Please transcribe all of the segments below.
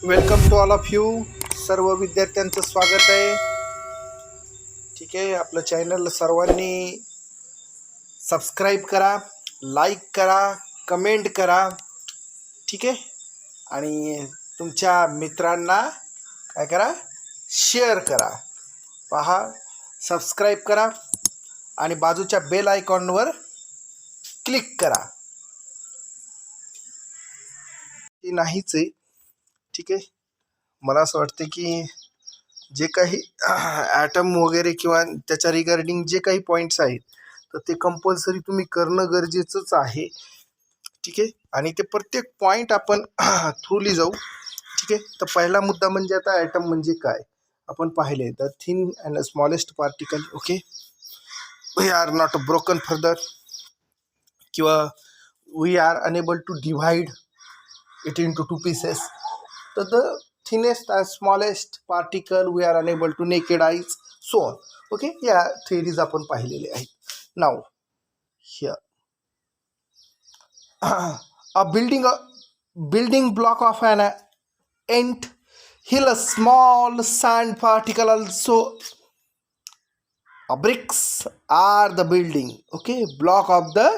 Welcome to all of you. सर्व विद्यार्थ्यांचं स्वागत आहे. ठीक आहे, आपलं चॅनल सर्वांनी सबस्क्राईब करा, लाईक करा, कमेंट करा. ठीक आहे, आणि तुमच्या मित्रांना काय करा, शेअर करा. पहा, सबस्क्राईब करा आणि बाजूच्या बेल आयकॉनवर क्लिक करा. ती नाहीच आहे. ठीक आहे, मला असं वाटतं की जे काही ॲटम वगैरे किंवा त्याच्या रिगार्डिंग जे काही पॉईंट्स आहेत तर ते कंपल्सरी तुम्ही करणं गरजेचंच आहे. ठीक आहे, आणि ते प्रत्येक पॉईंट आपण थ्रूली जाऊ. ठीक आहे, तर पहिला मुद्दा म्हणजे आता ॲटम म्हणजे काय आपण पाहिले. The thin and smallest particle. Okay, we are not broken further किंवा we are unable to divide it into two pieces. So the thinnest and smallest particle we are unable to naked eyes, so on. Okay, yeah, theories आपण पाहिलेले आहेत. Now here a building block of an ant hill, a small sand particle also. Bricks are the building, okay, block of the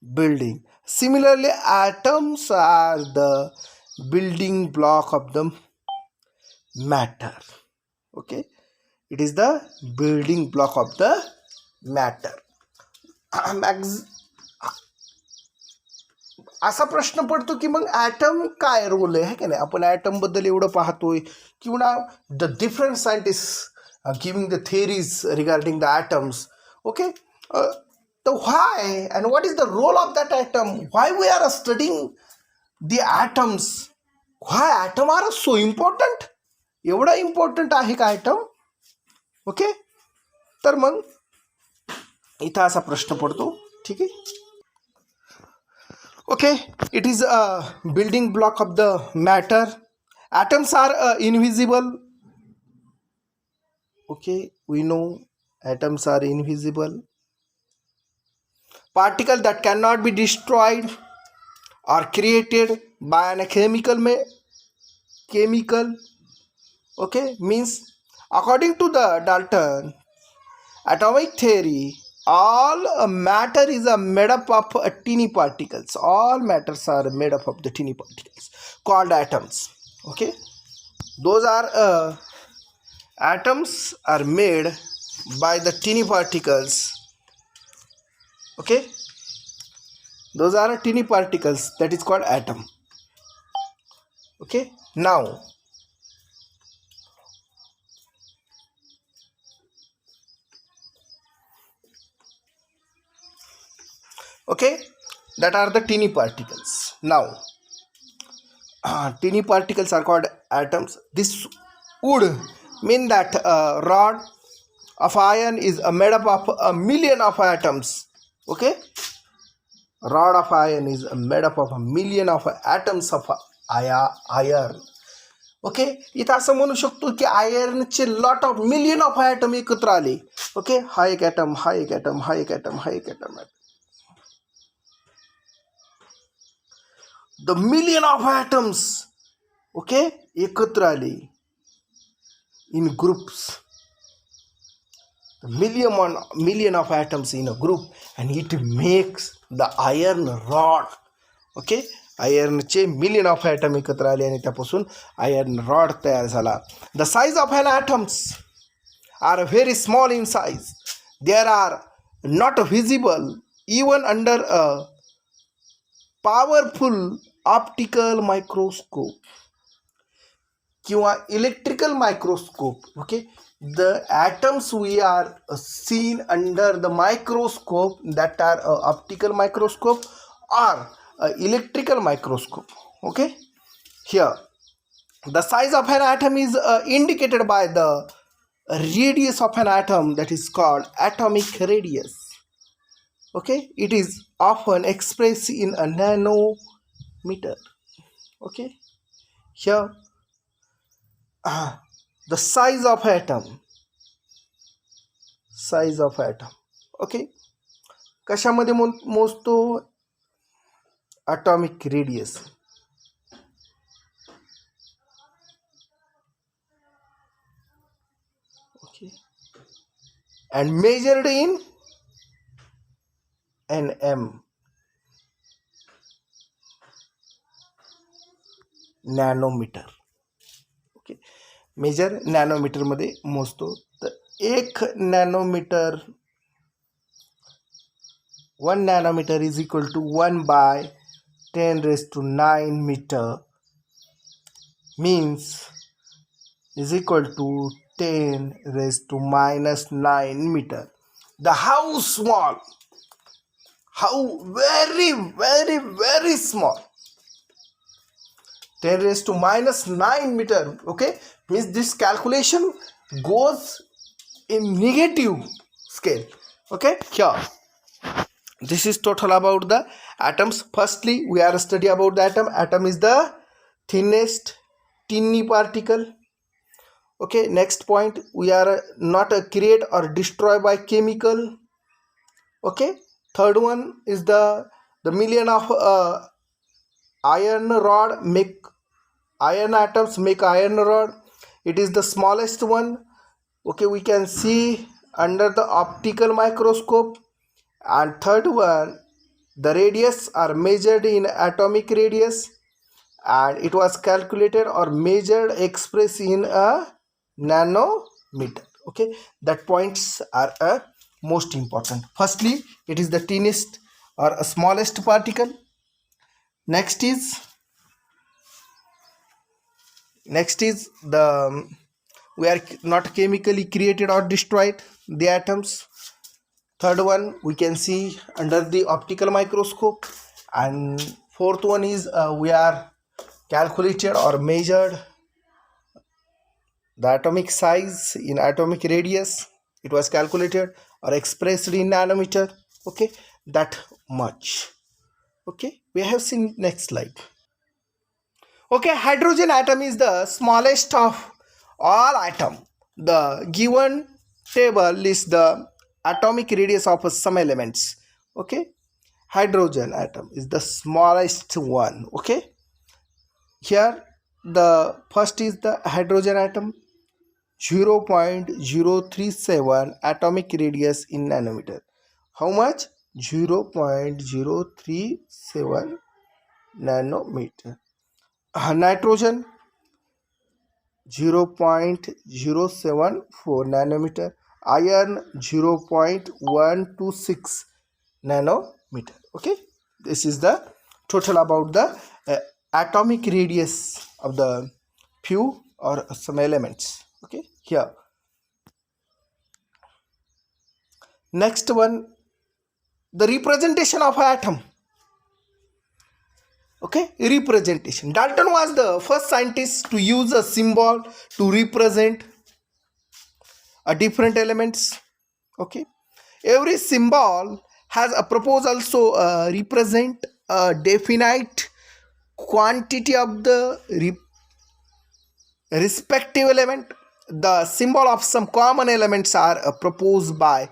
building. Similarly, atoms are the building block of the matter. Okay, it is the building block of the matter. असा प्रश्न पडतो की मग atom काय role आहे की नाही. आपण atom बद्दल एवढं पाहतोय किंवा the different scientist giving the theories regarding the atoms. Okay, so why and what is the role of that atom? Why we are studying the atoms? Why atom are so important? एवढा important आहे का atom? Okay, तर मग इथं असा प्रश्न पडतो. ठीक आहे, okay, it is a building block of the matter. atoms are invisible. Okay, we know atoms are invisible. Particle that cannot be destroyed or created by a chemical. Okay, means according to the Dalton atomic theory, all matter is made up of teeny particles. All matters are made up of the teeny particles called atoms. Okay, those are atoms are made by the teeny particles. Okay, those are teeny particles, that is called atom. Okay, now okay, that are the teeny particles. Now teeny particles are called atoms. This would mean that a rod of iron is made up of a million of atoms. Okay, rod of iron is made up of a million of atoms of iron. Okay, इथं असं म्हणू शकतो की आयर्नचे lot of million of atom एकत्र आले. Okay, हा एक ॲटम, हा एक ॲटम, हा एक ॲटम, हा एक atom. The million of atoms, okay, एकत्र आले in groups. million of atoms in a group and it makes the iron rod. Okay, आयर्नचे मिलियन ऑफ ॲटम एकत्र आले आणि त्यापासून आयर्न रॉड तयार झाला. The size of an atoms are very small in size. There are not visible even under a powerful optical microscope किंवा electrical microscope. Okay, the atoms we are seen under the microscope, that are optical microscope or electrical microscope. Okay, here the size of an atom is indicated by the radius of an atom, that is called atomic radius. Okay, it is often expressed in a nanometer. Okay, here the size of atom. Okay, कशामध्ये मोजतो? Atomic radius. okay, and measured in nm, nanometer. Okay, measure नॅनोमीटरमध्ये मोजतो. तर 1 nanometer, 1 nanometer is equal to 1/10⁻⁹ meter, means is equal to 10⁻⁹ meter. The how small, how very very very small, 10⁻⁹ meter. Okay, means this calculation goes in negative scale. Okay, here this is total about the atoms. Firstly, we are study about the atom. Atom is the thinnest tiny particle. Okay, next point, we are not create or destroy by chemical. Okay, third one is the million of iron rod make iron atoms make iron rod. It is the smallest one. Okay, we can see under the optical microscope. And third one, the radius are measured in atomic radius, and it was calculated or measured expressed in a nanometer. Okay, that points are most important. Firstly, it is the tiniest or smallest particle. Next is the we are not chemically created or destroyed the atoms. Third one, we can see under the optical microscope. And fourth one is we are calculated or measured the atomic size in atomic radius. It was calculated or expressed in nanometer. Okay, that much. Okay, we have seen next slide. Okay, hydrogen atom is the smallest of all atom. The given table lists the atomic radius of some elements. Okay, hydrogen atom is the smallest one. Okay, here the first is the hydrogen atom, 0.037 atomic radius in nanometer. How much? 0.037 nanometer. Nitrogen, 0.074 nanometer. Iron, 0.126 nanometer. Okay, this is the total about the atomic radius of the few or some elements. Okay, here next one, the representation of atom. Okay, representation. Dalton was the first scientist to use a symbol to represent a different elements. Okay, every symbol has a purpose, also represent a definite quantity of the respective element. The symbol of some common elements are proposed by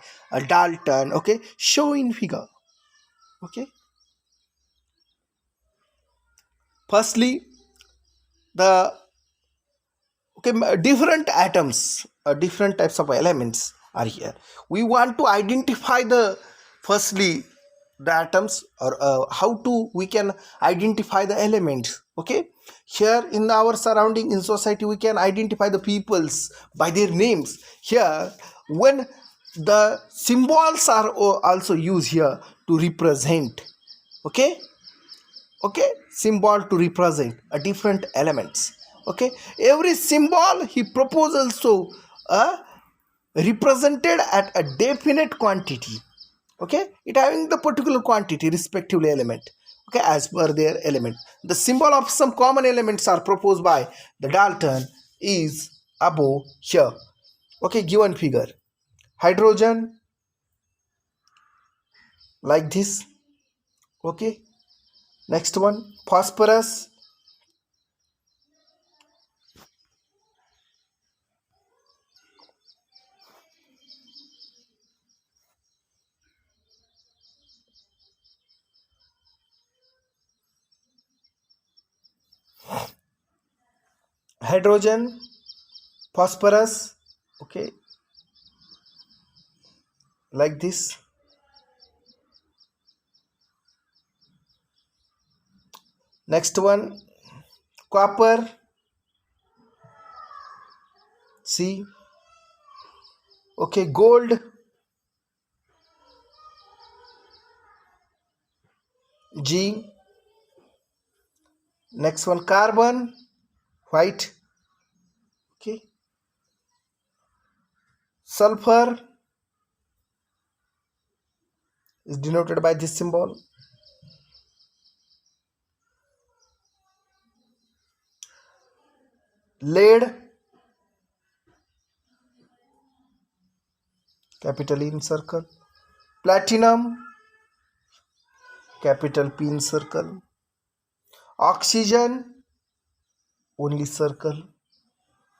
Dalton. Okay, show in figure. Okay, firstly, the different atoms, different types of elements are here. We want to identify the firstly the atoms, or how to we can identify the elements. Okay, here in our surrounding in society we can identify the peoples by their names. Here, when the symbols are also used here to represent. Okay, symbol to represent a different elements. Okay, every symbol he proposed also represented at a definite quantity. Okay, it having the particular quantity respectively element. Okay, as per their element, the symbol of some common elements are proposed by the Dalton is above here. Okay, given figure, hydrogen like this. Okay, next one, phosphorus, hydrogen, phosphorus. Okay, like this. Next one, copper, C. Okay, gold, G. Next one, carbon, white. Okay, sulfur is denoted by this symbol. Lead, capital E in circle. Platinum, capital P in circle. Oxygen, only circle.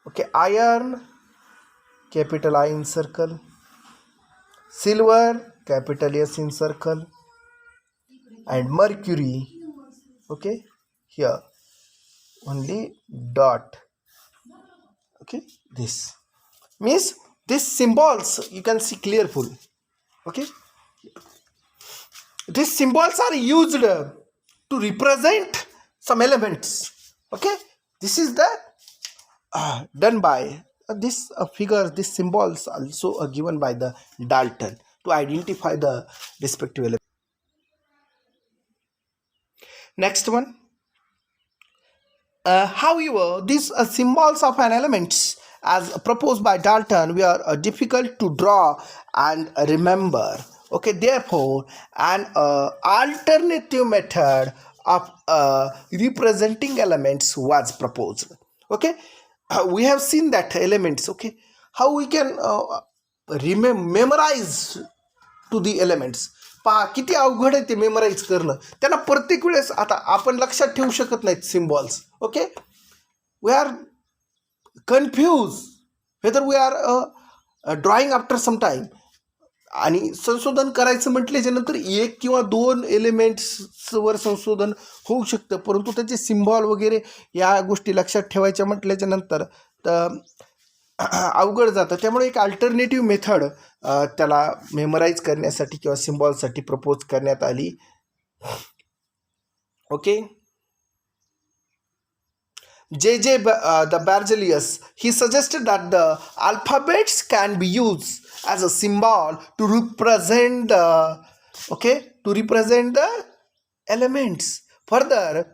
Okay, iron, capital I in circle. Silver, capital S in circle. And mercury, okay, here only dot. Okay, this means these symbols you can see clearful. Okay, these symbols are used to represent some elements. Okay, this is the done by this figures, these symbols also are given by the Dalton to identify the respective element. Next one, however, these symbols of an elements as proposed by Dalton were difficult to draw and remember. Okay, therefore, an alternative method of representing elements was proposed. Okay, we have seen that elements. Okay, how we can memorize to the elements. पहा किती अवघड आहे ते memorise करणं. त्यांना प्रत्येक वेळेस आता आपण लक्षात ठेवू शकत नाहीत symbols. Okay, we are confuse whether we are drawing after some time. आणि संशोधन करायचं म्हटल्याच्यानंतर एक किंवा दोन एलिमेंट्सवर संशोधन होऊ शकतं, परंतु त्याचे सिम्बॉल वगैरे या गोष्टी लक्षात ठेवायच्या म्हटल्याच्यानंतर तर अवघड जातं. त्यामुळे एक अल्टरनेटिव्ह मेथड त्याला मेमराईज करण्यासाठी किंवा सिम्बॉलसाठी प्रपोज करण्यात आली. Okay, J.J. the Berzelius, he suggested that the alphabets can be used as a symbol to represent the elements. Further,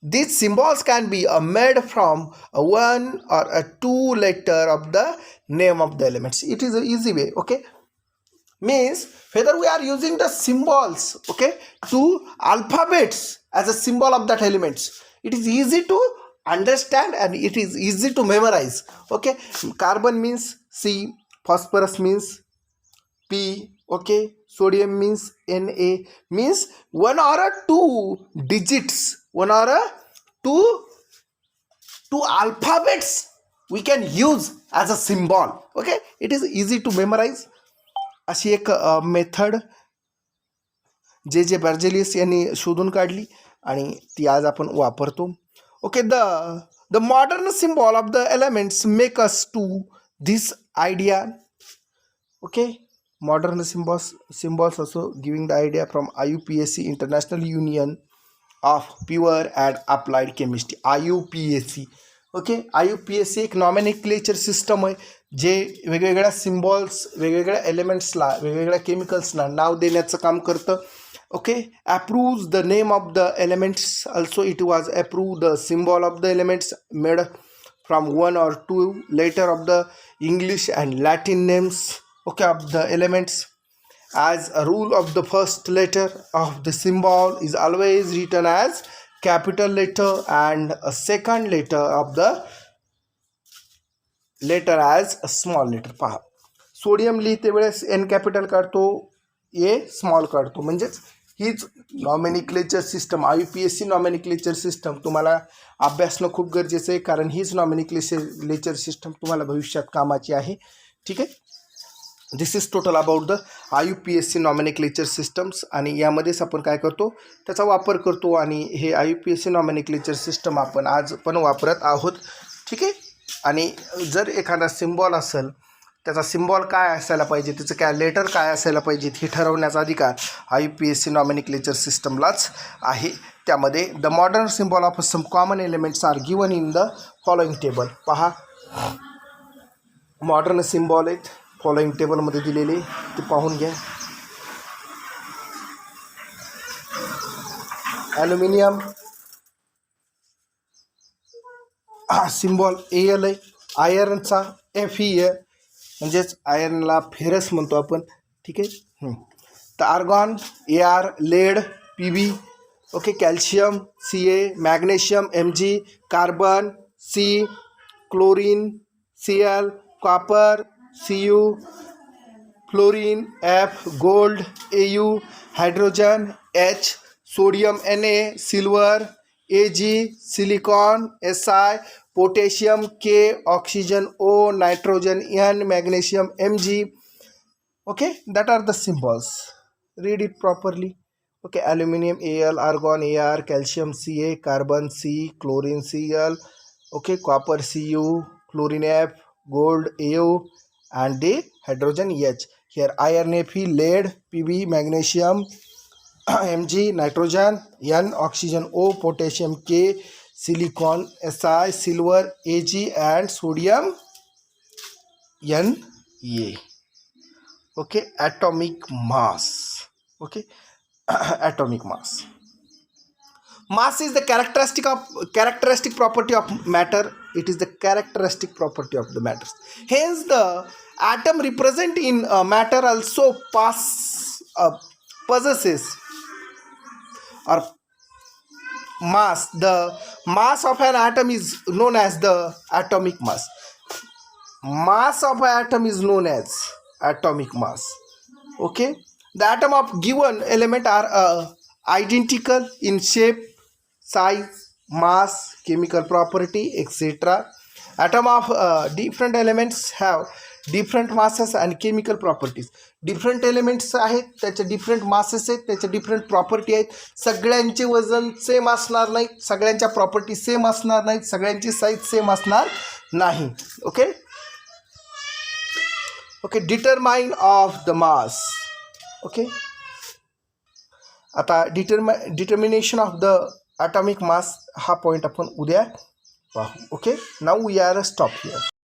these symbols can be made from one or two letter of the name of the elements. It is an easy way. Okay, means whether we are using the symbols, okay, to alphabets as a symbol of that elements, it is easy to understand and it is easy to memorize. Okay, carbon means C, phosphorus means P, okay, sodium means Na, means one or two digits, one or two alphabets we can use as a symbol. Okay, it is easy to memorize. अशी एक method J.J. Berzelius यांनी शोधून काढली आणि ती आज आपण वापरतो. Okay, the modern symbol of the elements make us to this idea. Okay, modern symbols also giving the idea from IUPAC, International Union of Pure and Applied Chemistry, IUPAC. Okay, IUPAC एक nomenclature system आहे जे वेगवेगळ्या symbols, वेगवेगळ्या एलिमेंट्सला, वेगवेगळ्या केमिकल्सना नाव देण्याचं काम करतं. Okay, approves the name of the elements also. It was approve the symbol of the elements made from one or two letter of the English and Latin names, okay, of the elements. As a rule of the first letter of the symbol is always written as capital letter and a second letter of the letter as a small letter. पहा, sodium लिहिते वेळेस N capital काढतो, ए small काढतो. म्हणजेच हीच नॉमेनिक्लेचर system, IUPAC नॉमेनिक्लेचर system तुम्हाला अभ्यासणं खूप गरजेचं आहे, कारण हीच नॉमेनिक्लेचर सिस्टम तुम्हाला भविष्यात कामाची आहे. ठीक आहे, this is total about the IUPAC nomenclature systems. आणि यामध्येच आपण काय करतो, त्याचा वापर करतो आणि हे IUPAC नॉमेनिक्लेचर सिस्टम आपण आज पण वापरत आहोत. ठीक आहे, आणि जर एखादा सिम्बॉल असेल त्याचा सिम्बॉल काय असायला पाहिजे, त्याचं काय लेटर काय असायला पाहिजे हे ठरवण्याचा अधिकार हा UPSC नॉमेनक्लेचर सिस्टमलाच आहे. त्यामध्ये the modern symbol of some common elements are given in the following table. पहा, मॉडर्न सिम्बॉल आहेत फॉलोइंग टेबलमध्ये दिलेले, ते पाहून घ्या. ॲल्युमिनियम सिम्बॉल AL आहे. आयर्नचा Fe म्हणजेच आयर्नला फेरस म्हणतो आपण, ठीक आहे. तर argon AR, lead PB, okay. Calcium Ca, magnesium Mg, carbon C, chlorine Cl, copper Cu, fluorine F, gold Au, hydrogen H, sodium Na, silver Ag, silicon Si, potassium K, oxygen O, nitrogen N, magnesium Mg. Okay, that are the symbols. Read it properly. Okay, aluminium Al, argon Ar, calcium Ca, carbon C, chlorine Cl, okay, copper Cu, fluorine F, gold Au, and the hydrogen H. Here iron Fe, lead Pb, magnesium Mg, nitrogen N, oxygen O, potassium K, silicon Si, silver Ag, and sodium Na. Okay, atomic mass. Okay, atomic mass. Mass is the characteristic property of matter. It is the characteristic property of the matter. Hence, the atom represent in matter also possesses or mass. The mass of an atom is known as the atomic mass. Mass of an atom is known as atomic mass. Okay, the atom of given element are identical in shape, size, mass, chemical property, etc. Atom of different elements have different masses and chemical properties. Different elements आहेत, त्याचे different masses आहेत, त्याचे different property आहेत. सगळ्यांचे वजन same असणार नाही, सगळ्यांच्या प्रॉपर्टी सेम असणार नाहीत, सगळ्यांची साईज सेम असणार नाही. Okay okay determine of the mass. Okay, आता determination of the atomic mass हा पॉईंट आपण उद्या पाहू. Okay, now we are stop here.